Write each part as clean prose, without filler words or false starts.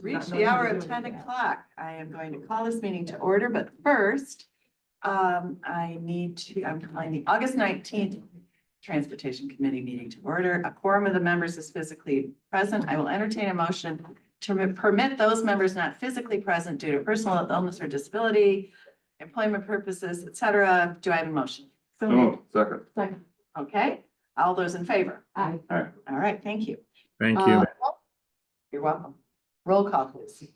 Reached the hour of 10 o'clock. I am going to call this meeting to order, but first, I'm calling the August 19th Transportation Committee meeting to order. A quorum of the members is physically present. I will entertain a motion to permit those members not physically present due to personal illness or disability, employment purposes, etc. Do I have a motion? So second. Second. Okay, all those in favor? Aye. All right, thank you. Thank you. You're welcome. Roll call, please.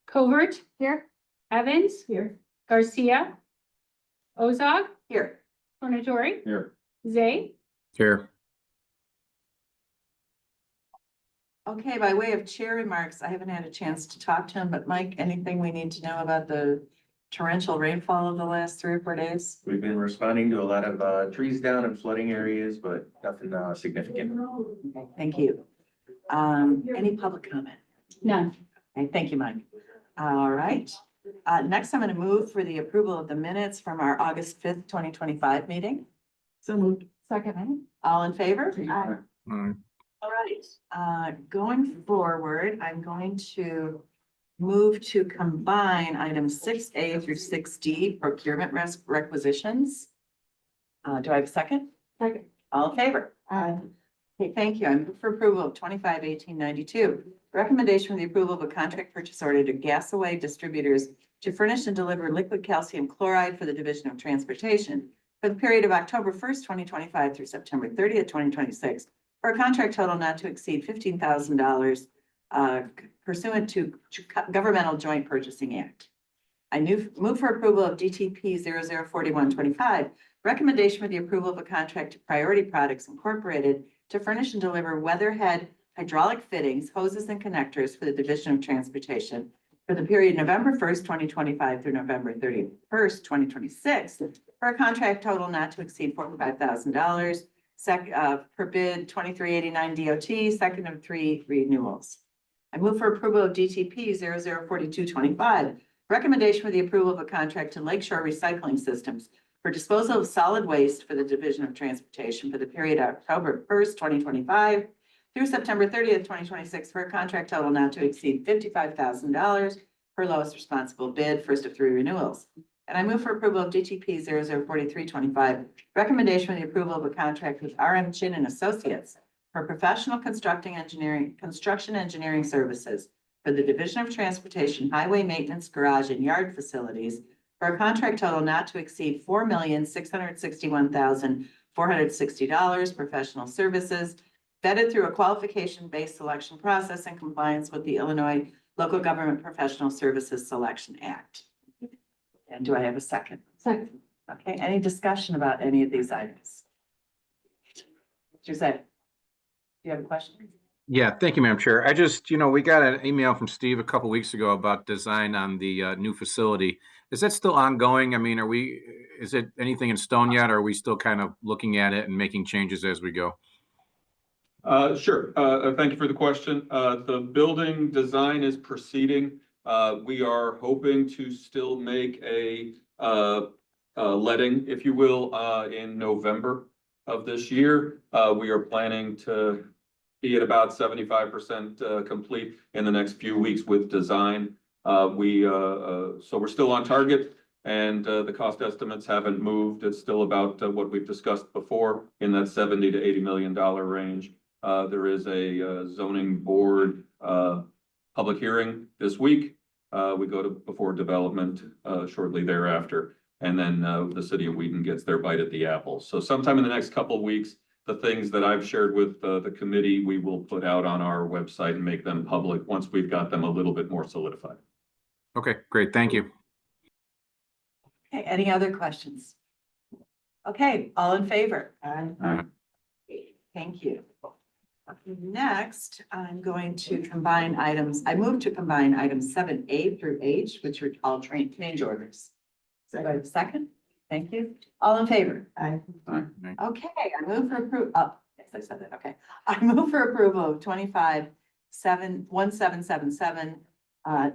Covert. Here. Evans. Here. Garcia. Ozog. Here. Here. Zay. Here. Okay, by way of chair remarks, I haven't had a chance to talk to him, but Mike, anything we need to know about the torrential rainfall of the last 3 or 4 days? We've been responding to a lot of trees down and flooding areas, but nothing significant. Okay, thank you. Any public comment? None. Okay, thank you, Mike. All right. Next, I'm going to move for the approval of the minutes from our August 5th, 2025 meeting. So moved. Second. All in favor? Aye. All right, going forward, I'm going to move to combine items 6A through 6D procurement requisitions. Do I have a second? Second. All in favor? Okay, thank you. I move for approval of 25-1892. Recommendation for the approval of a contract purchase order to Gasaway Distributors to furnish and deliver liquid calcium chloride for the Division of Transportation for the period of October 1st, 2025 through September 30th, 2026, for a contract total not to exceed $15,000 pursuant to Governmental Joint Purchasing Act. I move for approval of DTP 004125. Recommendation for the approval of a contract to Priority Products Incorporated to furnish and deliver weatherhead hydraulic fittings, hoses, and connectors for the Division of Transportation for the period November 1st, 2025 through November 31st, 2026, for a contract total not to exceed $45,000. Per bid 2389 DOT, second of 3 renewals. I move for approval of DTP 004225. Recommendation for the approval of a contract to Lakeshore Recycling Systems for disposal of solid waste for the Division of Transportation for the period October 1st, 2025 through September 30th, 2026, for a contract total not to exceed $55,000 per lowest responsible bid, first of 3 renewals. And I move for approval of DTP 004325. Recommendation for the approval of a contract with RM Chin and Associates for professional construction engineering services for the Division of Transportation, Highway Maintenance, Garage, and Yard Facilities for a contract total not to exceed $4,661,460 professional services, vetted through a qualification-based selection process in compliance with the Illinois Local Government Professional Services Selection Act. And do I have a second? Second. Okay, any discussion about any of these items? Suzette, do you have a question? Yeah, thank you, Madam Chair. I just, we got an email from Steve a couple weeks ago about design on the new facility. Is that still ongoing? I mean, is it anything in stone yet? Or are we still kind of looking at it and making changes as we go? Sure. Thank you for the question. The building design is proceeding. We are hoping to still make a letting, if you will, in November of this year. We are planning to be at about 75% complete in the next few weeks with design. So we're still on target, and the cost estimates haven't moved. It's still about what we've discussed before in that $70 to $80 million range. There is a zoning board public hearing this week. We go to before development shortly thereafter, and then the city of Wheaton gets their bite at the apple. So sometime in the next couple of weeks, the things that I've shared with the committee, we will put out on our website and make them public once we've got them a little bit more solidified. Okay, great. Thank you. Okay, any other questions? Okay, all in favor? Aye. Thank you. Next, I'm going to combine items. I move to combine items 7A through H, which are all change orders. So I have a second. Thank you. All in favor? Aye. Aye. Okay, I move for approval. Oh, yes, I said that. Okay. I move for approval of 25-1777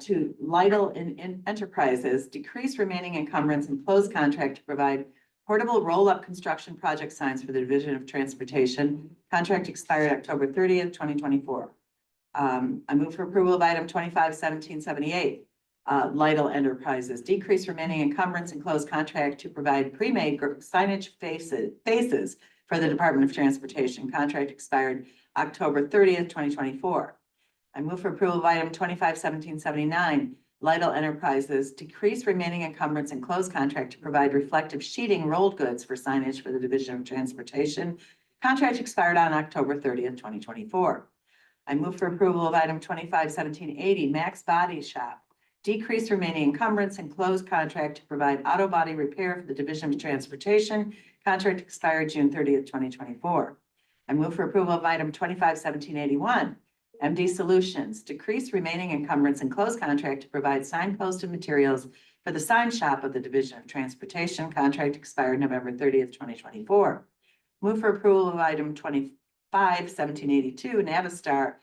to Lytle in Enterprises, decrease remaining encumbrance and close contract to provide portable roll-up construction project signs for the Division of Transportation. Contract expired October 30th, 2024. I move for approval of item 25-1778. Lytle Enterprises, decrease remaining encumbrance and close contract to provide pre-made signage faces for the Department of Transportation. Contract expired October 30th, 2024. I move for approval of item 25-1779. Lytle Enterprises, decrease remaining encumbrance and close contract to provide reflective sheeting rolled goods for signage for the Division of Transportation. Contract expired on October 30th, 2024. I move for approval of item 25-1780. Max Body Shop, decrease remaining encumbrance and close contract to provide auto body repair for the Division of Transportation. Contract expired June 30th, 2024. I move for approval of item 25-1781. MD Solutions, decrease remaining encumbrance and close contract to provide signpost and materials for the sign shop of the Division of Transportation. Contract expired November 30th, 2024. Move for approval of item 25-1782. Navistar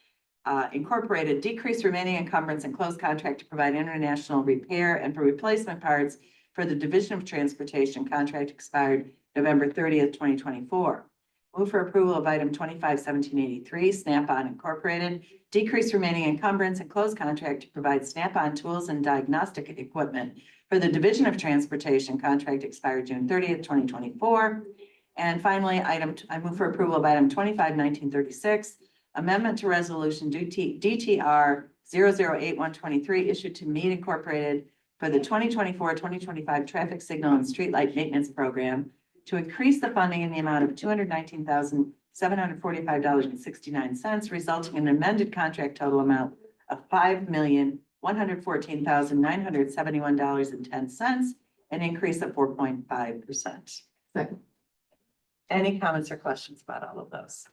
Incorporated, decrease remaining encumbrance and close contract to provide international repair and for replacement parts for the Division of Transportation. Contract expired November 30th, 2024. Move for approval of item 25-1783. Snap-on Incorporated, decrease remaining encumbrance and close contract to provide Snap-on tools and diagnostic equipment for the Division of Transportation. Contract expired June 30th, 2024. And finally, I move for approval of item 25-1936. Amendment to Resolution DTR 008123 issued to Mead Incorporated for the 2024-2025 Traffic Signal and Streetlight Maintenance Program to increase the funding in the amount of $219,745.69, resulting in an amended contract total amount of $5,114,971.10, an increase of 4.5%. Second. Any comments or questions about all of those?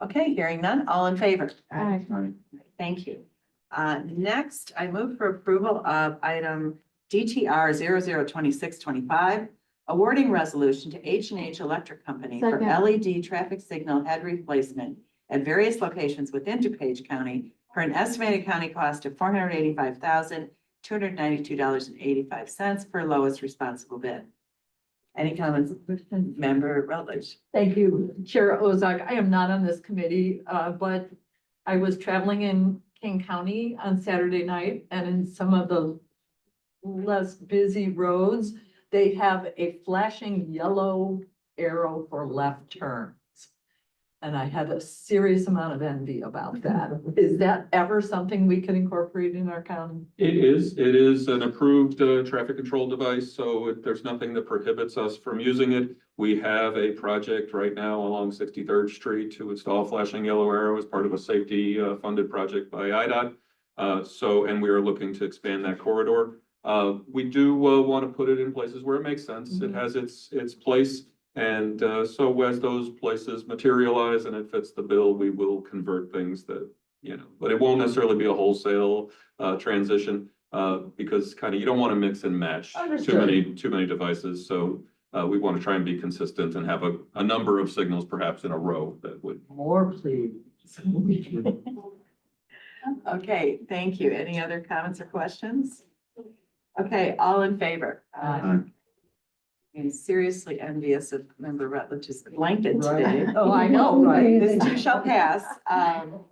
Okay, hearing none, all in favor? Aye. Thank you. Next, I move for approval of item DTR 002625, awarding resolution to H&H Electric Company for Second. LED traffic signal head replacement at various locations within DuPage County for an estimated county cost of $485,292.85 per lowest responsible bid. Any comments? Member Rutledge? Thank you, Chair Ozak. I am not on this committee, but I was traveling in King County on Saturday night, and in some of the less busy roads, they have a flashing yellow arrow for left turns. And I had a serious amount of envy about that. Is that ever something we can incorporate in our county? It is an approved traffic control device, so there's nothing that prohibits us from using it. We have a project right now along 63rd Street to install flashing yellow arrow as part of a safety funded project by IDOT. And we are looking to expand that corridor. We do want to put it in places where it makes sense. It has its place. And so as those places materialize and it fits the bill, we will convert things that, but it won't necessarily be a wholesale transition because kind of you don't want to mix and match too many devices. So we want to try and be consistent and have a number of signals perhaps in a row that would. More, please. Okay, thank you. Any other comments or questions? Okay, all in favor? I'm seriously envious of Member Rutledge's blanket today. Oh, I know, right? This too shall pass.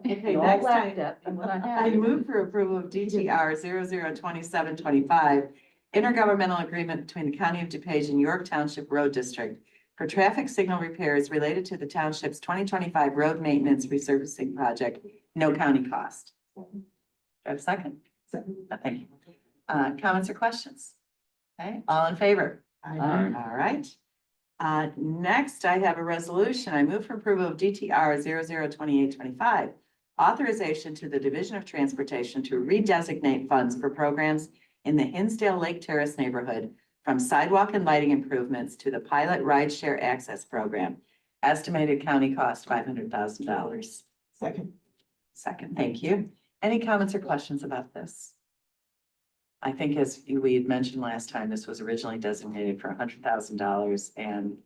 Okay, You all next laughed I at me when I had it. move for approval of DTR 002725, intergovernmental agreement between the County of DuPage and York Township Road District for traffic signal repairs related to the township's 2025 road maintenance resurfacing project, no county cost. Do I have a second? Second. Thank you. Comments or questions? Okay, all in favor? Aye. All right. Next, I have a resolution. I move for approval of DTR 002825, authorization to the Division of Transportation to redesignate funds for programs in the Hinsdale Lake Terrace neighborhood from sidewalk and lighting improvements to the pilot rideshare access program. Estimated county cost $500,000. Second, thank you. Any comments or questions about this? I think as we had mentioned last time, this was originally designated for $100,000 and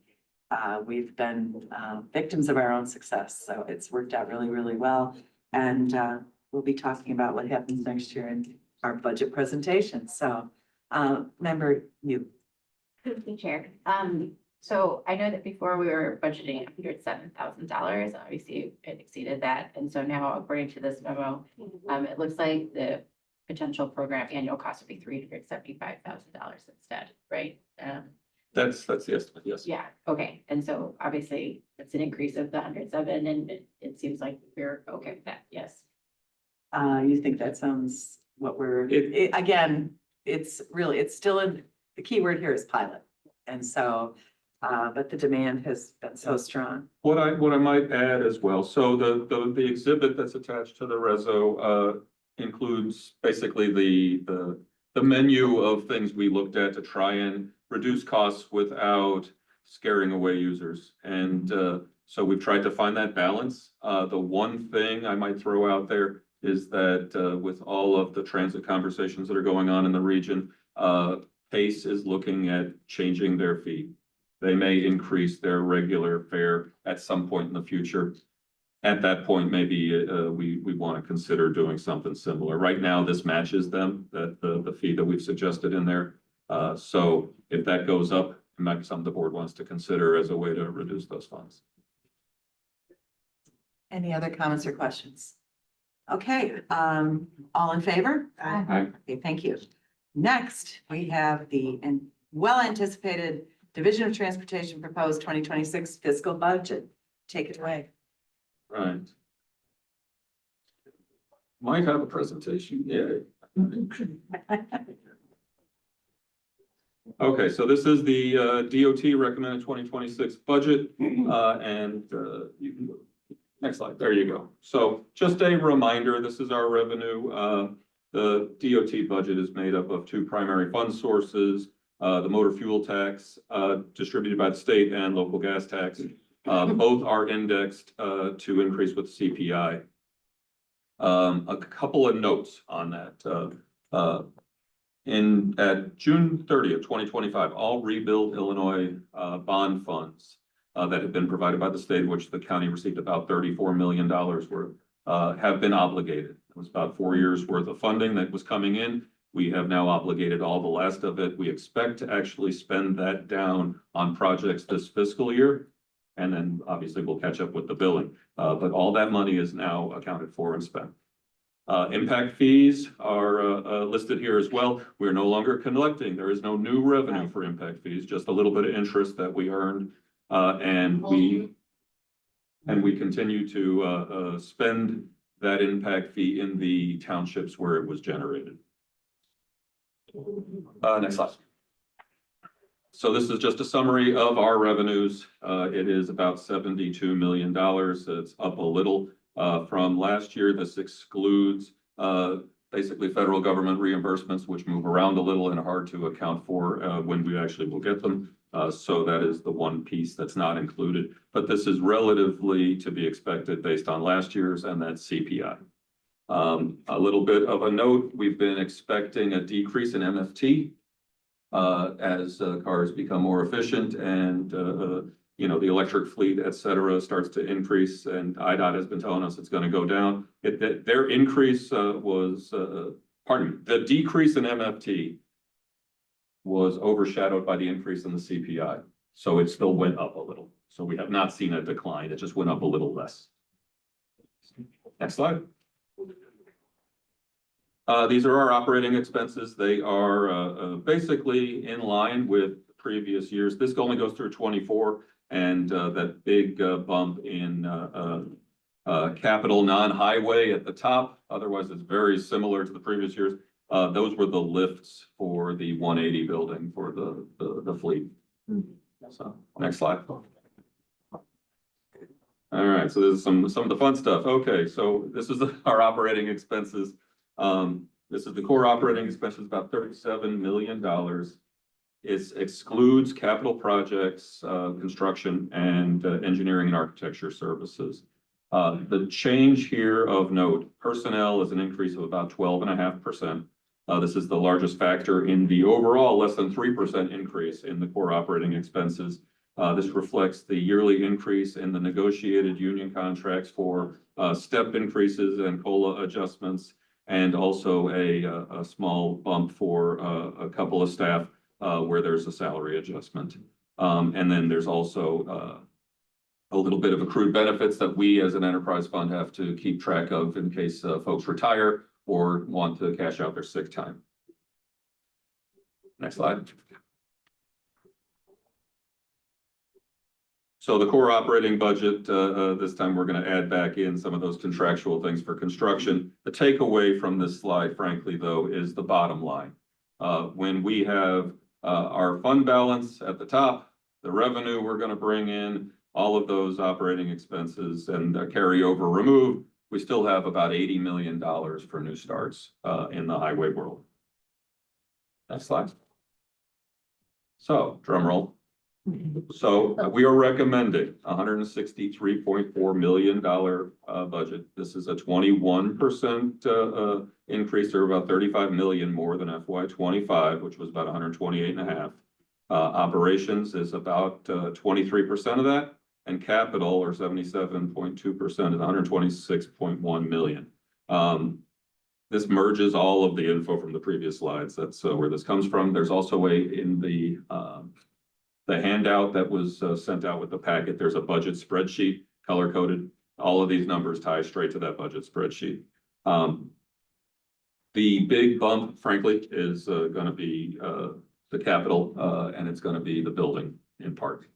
we've been victims of our own success. So it's worked out really, really well. And we'll be talking about what happens next year in our budget presentation. So member, you. Thank you, Chair. So I know that before we were budgeting $107,000, obviously it exceeded that. And so now according to this memo, it looks like the potential program annual cost would be $375,000 instead, right? That's the estimate, yes. Yeah, okay. And so obviously it's an increase of the 107 and it seems like we're okay with that, yes. You think that sounds what again, it's still the key word here is pilot. And so, but the demand has been so strong. What I might add as well, so the exhibit that's attached to the reso includes basically the menu of things we looked at to try and reduce costs without scaring away users. And so we've tried to find that balance. The one thing I might throw out there is that with all of the transit conversations that are going on in the region, PACE is looking at changing their fee. They may increase their regular fare at some point in the future. At that point, maybe we want to consider doing something similar. Right now, this matches them, the fee that we've suggested in there. So if that goes up, it might be something the board wants to consider as a way to reduce those funds. Any other comments or questions? Okay, all in favor? Aye. Okay, thank you. Next, we have the well-anticipated Division of Transportation proposed 2026 fiscal budget. Take it away. Right. Might have a presentation, yeah. Okay, so this is the DOT recommended 2026 budget, and you can go. Next slide, there you go. So just a reminder, this is our revenue. The DOT budget is made up of two primary fund sources, the motor fuel tax distributed by the state and local gas tax. Both are indexed to increase with CPI. A couple of notes on that. At June 30th, 2025, all Rebuild Illinois bond funds that have been provided by the state, which the county received about $34 million worth, have been obligated. It was about 4 years worth of funding that was coming in. We have now obligated all the last of it. We expect to actually spend that down on projects this fiscal year. And then obviously we'll catch up with the billing. But all that money is now accounted for and spent. Impact fees are listed here as well. We're no longer collecting. There is no new revenue for impact fees, just a little bit of interest that we earned. And we continue to spend that impact fee in the townships where it was generated. Next slide. So this is just a summary of our revenues. It is about $72 million. It's up a little from last year. This excludes basically federal government reimbursements, which move around a little and are hard to account for when we actually will get them. So that is the one piece that's not included. But this is relatively to be expected based on last year's, and that's CPI. A little bit of a note, we've been expecting a decrease in MFT as cars become more efficient and the electric fleet, et cetera, starts to increase, and IDOT has been telling us it's going to go down. Their increase the decrease in MFT was overshadowed by the increase in the CPI. So it still went up a little. So we have not seen a decline. It just went up a little less. Next slide. These are our operating expenses. They are basically in line with previous years. This only goes through 24, and that big bump in capital non-highway at the top. Otherwise, it's very similar to the previous years. Those were the lifts for the 180 building for the fleet. So next slide. All right, so this is some of the fun stuff. Okay, so this is our operating expenses. This is the core operating expenses, about $37 million. It excludes capital projects, construction, and engineering and architecture services. The change here of note, personnel is an increase of about 12.5%. This is the largest factor in the overall less than 3% increase in the core operating expenses. This reflects the yearly increase in the negotiated union contracts for step increases and COLA adjustments, and also a small bump for a couple of staff where there's a salary adjustment. And then there's also a little bit of accrued benefits that we as an enterprise fund have to keep track of in case folks retire or want to cash out their sick time. Next slide. So the core operating budget, this time we're going to add back in some of those contractual things for construction. The takeaway from this slide, frankly, though, is the bottom line. When we have our fund balance at the top, the revenue we're going to bring in, all of those operating expenses and carryover remove, we still have about $80 million for new starts in the highway world. Next slide. So, drum roll. So we are recommending $163.4 million budget. This is a 21% increase, or about 35 million more than FY25, which was about 128.5. Operations is about 23% of that, and capital, or 77.2%, is 126.1 million. This merges all of the info from the previous slides. That's where this comes from. There's also in the handout that was sent out with the packet, there's a budget spreadsheet, color coded. All of these numbers tie straight to that budget spreadsheet. The big bump, frankly, is going to be the capital, and it's going to be the building in part.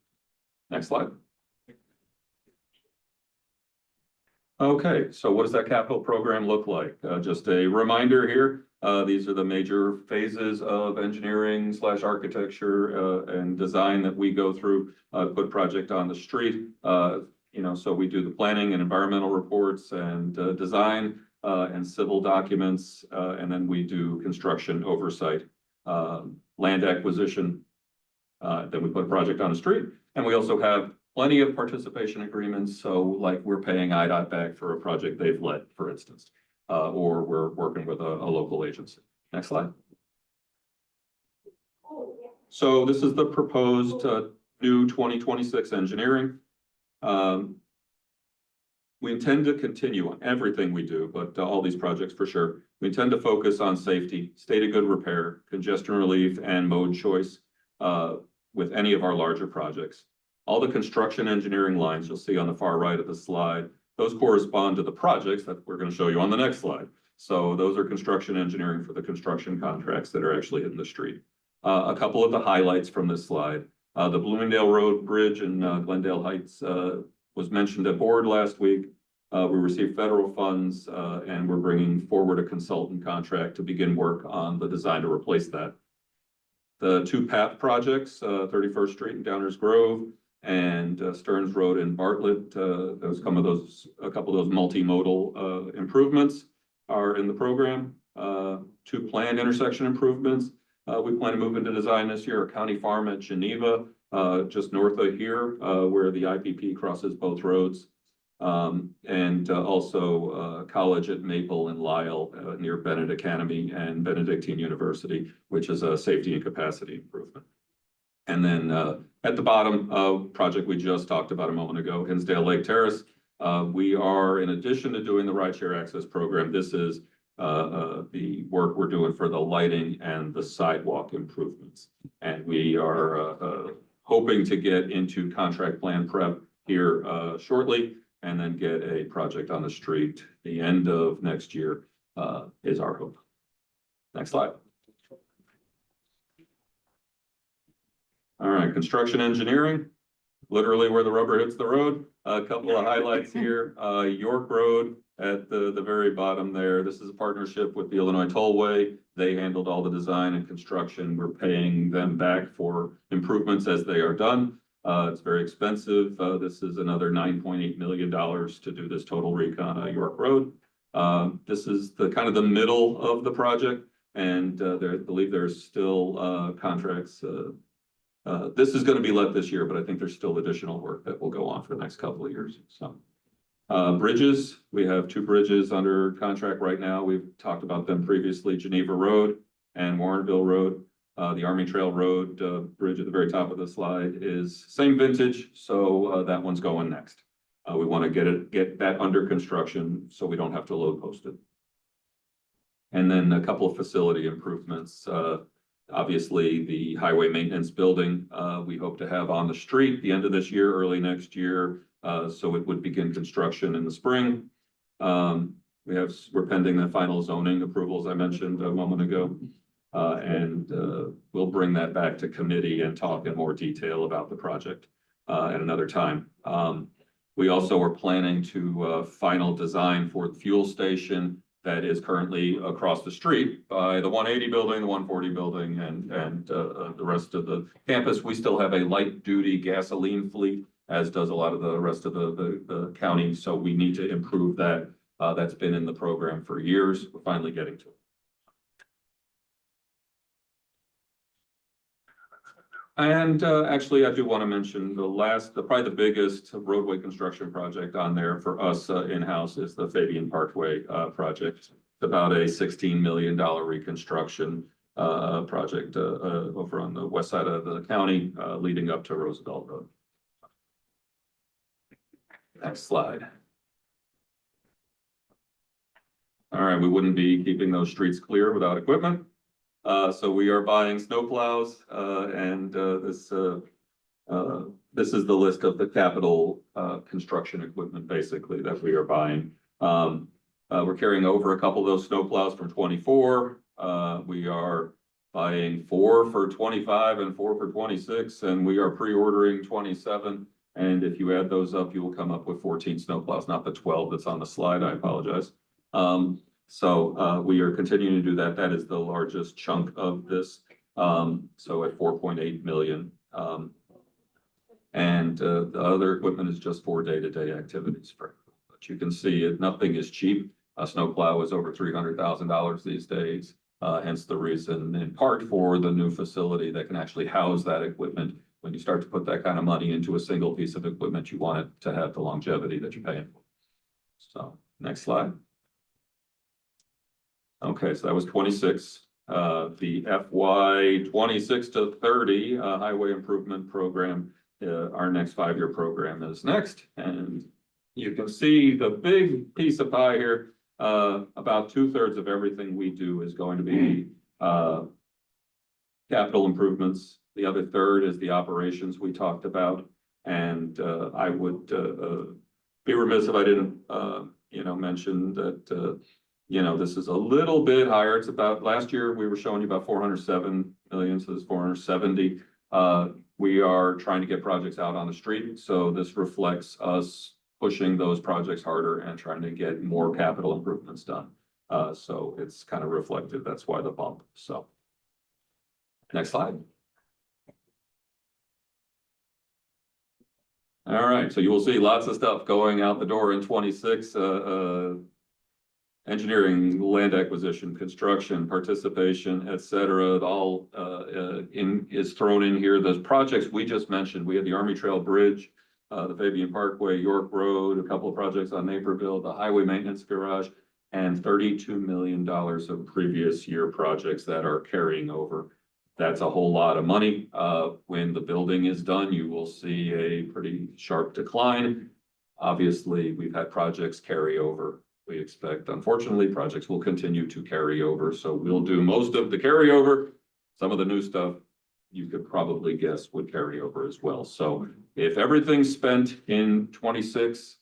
Next slide. Okay, so what does that capital program look like? Just a reminder here. These are the major phases of engineering / architecture and design that we go through, put a project on the street. So we do the planning and environmental reports and design and civil documents, and then we do construction oversight, land acquisition. Then we put a project on the street, and we also have plenty of participation agreements. So like we're paying IDOT back for a project they've led, for instance. Or we're working with a local agency. Next slide. So this is the proposed new 2026 engineering. We intend to continue on everything we do, but all these projects for sure. We intend to focus on safety, state of good repair, congestion relief, and mode choice with any of our larger projects. All the construction engineering lines you'll see on the far right of the slide, those correspond to the projects that we're going to show you on the next slide. So those are construction engineering for the construction contracts that are actually in the street. A couple of the highlights from this slide. The Bloomingdale Road Bridge in Glendale Heights was mentioned at board last week. We received federal funds and we're bringing forward a consultant contract to begin work on the design to replace that. The two PAP projects, 31st Street and Downers Grove, and Stearns Road in Bartlett, a couple of those multimodal improvements are in the program. Two planned intersection improvements. We plan to move into design this year, a county farm at Geneva, just north of here, where the IPP crosses both roads. And also college at Maple and Lyle near Bennett Academy and Benedictine University, which is a safety and capacity improvement. And then at the bottom, project we just talked about a moment ago, Hinsdale Lake Terrace. We are, in addition to doing the rideshare access program, this is the work we're doing for the lighting and the sidewalk improvements. And we are hoping to get into contract plan prep here shortly, and then get a project on the street the end of next year is our hope. Next slide. All right, construction engineering, literally where the rubber hits the road. A couple of highlights here. York Road at the very bottom there. This is a partnership with the Illinois Tollway. They handled all the design and construction. We're paying them back for improvements as they are done. It's very expensive. This is another $9.8 million to do this total recon on York Road. This is the kind of the middle of the project, and I believe there's still contracts. This is going to be let this year, but I think there's still additional work that will go on for the next couple of years. So, bridges, we have two bridges under contract right now. We've talked about them previously, Geneva Road and Warrenville Road. The Army Trail Road bridge at the very top of the slide is same vintage, so that one's going next. We want to get that under construction so we don't have to load post it. And then a couple of facility improvements. Obviously, the highway maintenance building, we hope to have on the street the end of this year, early next year. So it would begin construction in the spring. We're pending the final zoning approvals I mentioned a moment ago. And we'll bring that back to committee and talk in more detail about the project at another time. We also are planning to final design for the fuel station that is currently across the street by the 180 building, the 140 building, and the rest of the campus. We still have a light-duty gasoline fleet, as does a lot of the rest of the county. So we need to improve that. That's been in the program for years. We're finally getting to it. And actually, I do want to mention probably the biggest roadway construction project on there for us in-house is the Fabian Parkway project. It's about a $16 million reconstruction project over on the west side of the county leading up to Roosevelt Road. Next slide. All right, we wouldn't be keeping those streets clear without equipment. So we are buying snowplows, and this is the list of the capital construction equipment basically that we are buying. We're carrying over a couple of those snowplows from 24. We are buying 4 for 25 and 4 for 26, and we are pre-ordering 27. And if you add those up, you will come up with 14 snowplows, not the 12 that's on the slide. I apologize. So we are continuing to do that. That is the largest chunk of this. So at 4.8 million. And the other equipment is just for day-to-day activities. But you can see nothing is cheap. A snowplow is over $300,000 these days. Hence the reason, in part, for the new facility that can actually house that equipment. When you start to put that kind of money into a single piece of equipment, you want it to have the longevity that you're paying for. So next slide. Okay, so that was 26. The FY 26 to 30 highway improvement program, our next 5-year program is next. And you can see the big piece of pie here. About 2/3 of everything we do is going to be capital improvements. The other third is the operations we talked about. And I would be remiss if I didn't, mention that, this is a little bit higher. It's about, last year we were showing you about 407 million, so this is 470. We are trying to get projects out on the street. So this reflects us pushing those projects harder and trying to get more capital improvements done. So it's kind of reflected. That's why the bump. So next slide. All right, so you will see lots of stuff going out the door in 26. Engineering, land acquisition, construction, participation, et cetera. It all is thrown in here. Those projects we just mentioned, we had the Army Trail Bridge, the Fabian Parkway, York Road, a couple of projects on Naperville, the highway maintenance garage, and $32 million of previous year projects that are carrying over. That's a whole lot of money. When the building is done, you will see a pretty sharp decline. Obviously, we've had projects carry over. We expect, unfortunately, projects will continue to carry over. So we'll do most of the carryover. Some of the new stuff you could probably guess would carry over as well. So if everything's spent in 26,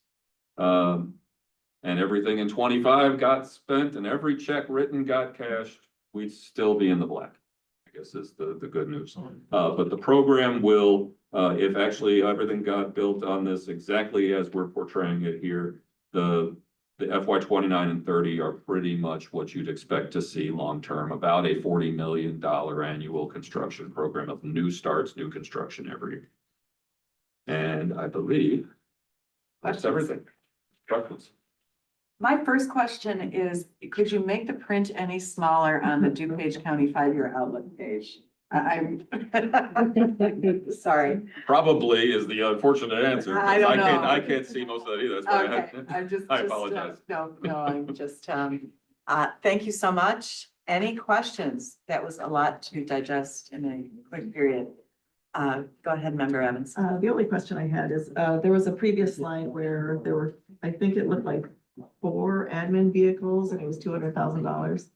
and everything in 25 got spent and every check written got cashed, we'd still be in the black, I guess is the good news. But the program will, if actually everything got built on this exactly as we're portraying it here, the FY 29 and 30 are pretty much what you'd expect to see long-term, about a $40 million annual construction program of new starts, new construction every year. And I believe that's everything. Questions? My first question is, could you make the print any smaller on the DuPage County 5-year outlook page? I'm sorry. Probably is the unfortunate answer. I don't know. I can't see most of that either. That's why Okay, I apologize. No, I'm just, thank you so much. Any questions? That was a lot to digest in a quick period. Go ahead, Member Evans. The only question I had is, there was a previous slide where there were, I think it looked like 4 admin vehicles and it was $200,000.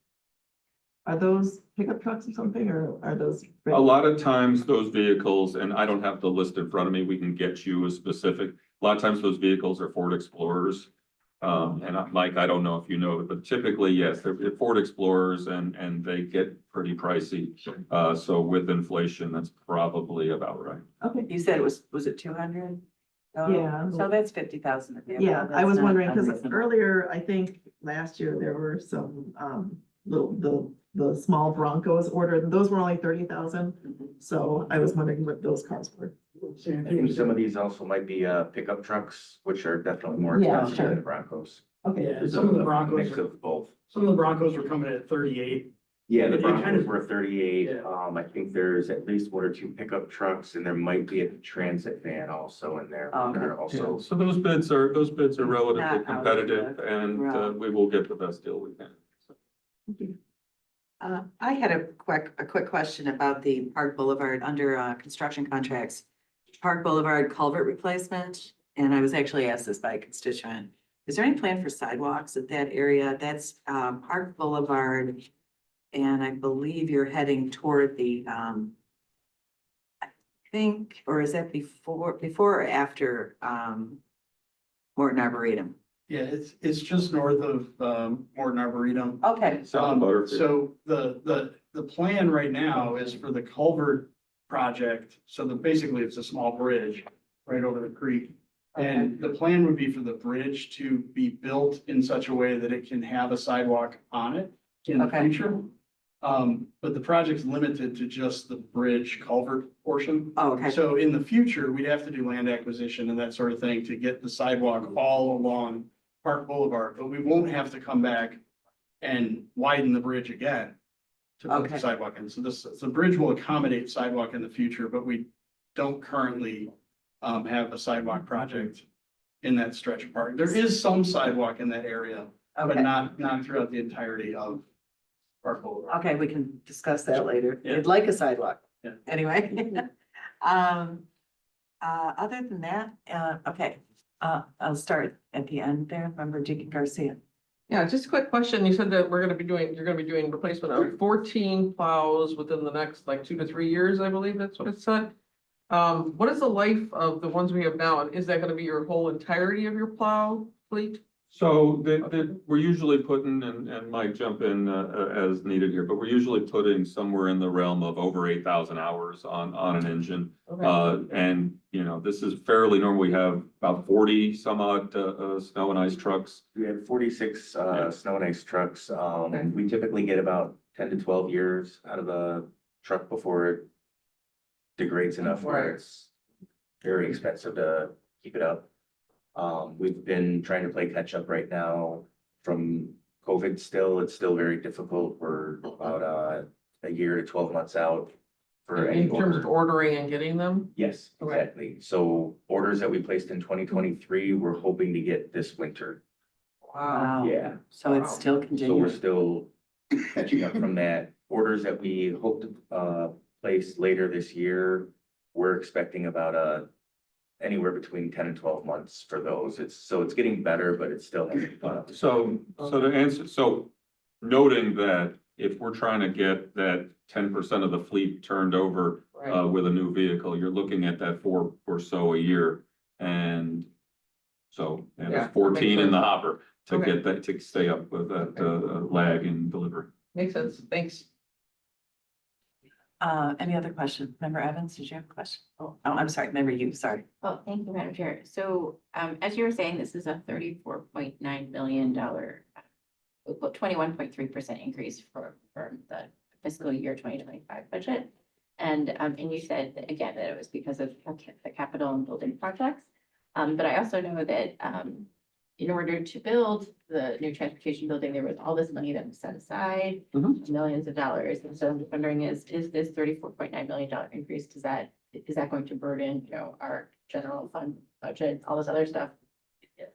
Are those pickup trucks or something, or are those? A lot of times those vehicles, and I don't have the list in front of me, we can get you a specific, a lot of times those vehicles are Ford Explorers. Mike, I don't know if you know, but typically, yes, they're Ford Explorers and they get pretty pricey. So with inflation, that's probably about right. Okay, You said was it 200? Yeah. So that's 50,000. yeah, I was wondering, because earlier, I think last year, there were some, the small Broncos ordered, and those were only 30,000. So I was wondering what those cars were. I think some of these also might be pickup trucks, which are definitely more Yeah, expensive sure. than the Broncos. Okay, Yeah, some of the Broncos, Mix of both. some of the Broncos were coming at 38. Yeah, the They kind Broncos of- were 38. Yeah. I think there's at least 1 or 2 pickup trucks, and there might be a transit van also in there. Oh, There are Yeah, also, so those bids are relatively Not out of competitive the and realm. we will get the best deal we can. I had a quick question about the Park Boulevard under construction contracts. Park Boulevard culvert replacement, and I was actually asked this by a constituent. Is there any plan for sidewalks at that area? That's Park Boulevard. And I believe you're heading toward the I think, or is that before or after Morton Arboretum? Yeah, it's just north of, Morton Arboretum. Okay, South Butterfield. So the plan right now is for the culvert project, so basically it's a small bridge right over the creek. And the plan would be for the bridge to be built in such a way that it can have a sidewalk on it in the Okay. future. But the project's limited to just the bridge culvert portion. oh, okay, So in the future, we'd have to do land acquisition and that sort of thing to get the sidewalk all along Park Boulevard, but we won't have to come back and widen the bridge again to put Okay. the sidewalk in. So the bridge will accommodate sidewalk in the future, but we don't currently have a sidewalk project in that stretch of park. There is some sidewalk in that area, but okay. not throughout the entirety of Park Boulevard. Okay, we can discuss that later. Yeah. You'd like a sidewalk. Yeah. Anyway. Other than that, okay, I'll start at the end there. Remember Deacon Garcia. Yeah, just a quick question. You said that you're gonna be doing replacement of 14 plows within the next like 2 to 3 years, I believe that's what it said. What is the life of the ones we have now? And is that gonna be your whole entirety of your plow fleet? So we're usually putting, and Mike jump in as needed here, but we're usually putting somewhere in the realm of over 8,000 hours on an engine. Okay. And, you know, this is fairly normal. We have about 40 some odd snow and ice trucks. we have 46 snow and ice trucks. We typically get about 10 to 12 years out of a truck before it degrades enough where Right. it's very expensive to keep it up. We've been trying to play catch up right now from COVID still. It's still very difficult. We're about a year to 12 months out for any In terms of order. ordering and getting them? Yes, Okay. exactly. So orders that we placed in 2023, we're hoping to get this winter. Wow. Yeah. So it's still So we're continuing. still catching up from that. Orders that we hope to place later this year, we're expecting about anywhere between 10 and 12 months for those. It's getting better, but it still hasn't caught up. So to answer, so noting that if we're trying to get that 10% of the fleet turned over Right. with a new vehicle, you're looking at that 4 or so a year. And so, and Yeah, it's that 14 makes in the sense. hopper to Okay. get that, to stay up with that lag in delivery. Makes sense. Thanks. Any other questions? Member Evans, did you have a question? Oh, I'm sorry, member you, sorry. Well, thank you, Madam Chair. So, as you were saying, this is a $34.9 million, 21.3% increase for the fiscal year 2025 budget. And you said that, again, that it was because of the capital and building projects. But I also know that, in order to build the new transportation building, there was all this money that was set aside, millions of dollars. And so I'm wondering is this $34.9 million increase, is that going to burden, our general fund budget, all this other stuff?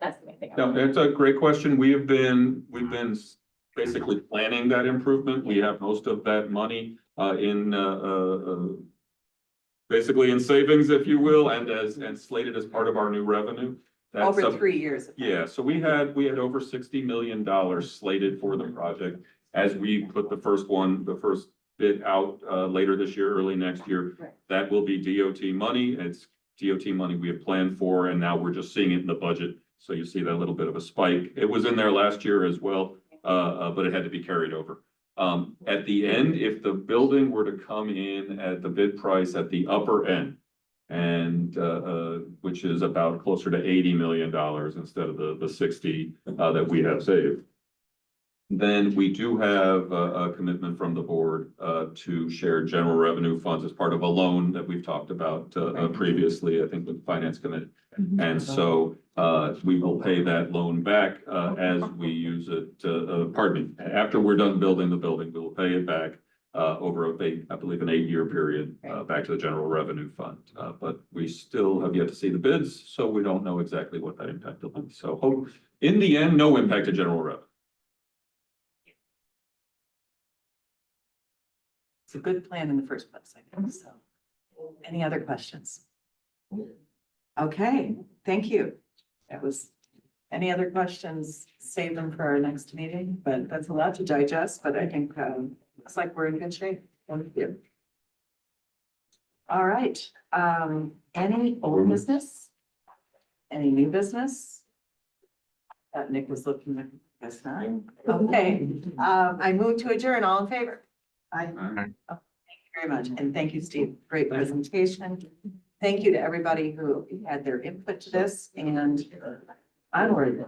That's the main thing. No, that's a great question. we've been basically planning that improvement. We have most of that money basically in savings, if you will, and slated as part of our new revenue. That's Over some- 3 years. Yeah, so we had over $60 million slated for the project. as we put the first bid out, later this year, early next year, Right. that will be DOT money. It's DOT money we have planned for, and now we're just seeing it in the budget. So you see that little bit of a spike. It was in there last year as well, but it had to be carried over. At the end, if the building were to come in at the bid price at the upper end, and, which is about closer to $80 million instead of the 60, that we have saved. Then we do have a commitment from the board, to share general revenue funds as part of a loan that we've talked about, previously, I think with the finance committee. And so, we will pay that loan back, as we use it, pardon me, after we're done building the building, we will pay it back, over I believe, an 8-year period, back to the general revenue fund. But we still have yet to see the bids, so we don't know exactly what that impact will be. So hope, in the end, no impact to general revenue. It's a good plan in the first place, I think, so. Any other questions? Okay, thank you. That was, any other questions, save them for our next meeting, but that's a lot to digest, but I think, looks like we're in good shape. Thank you. All right, any old business? Any new business? Nick was looking, I guess not. Okay, I move to adjourn, all in favor? Aye. Thank you very much, and thank you, Steve, great presentation. Thank you to everybody who had their input to this, and onward.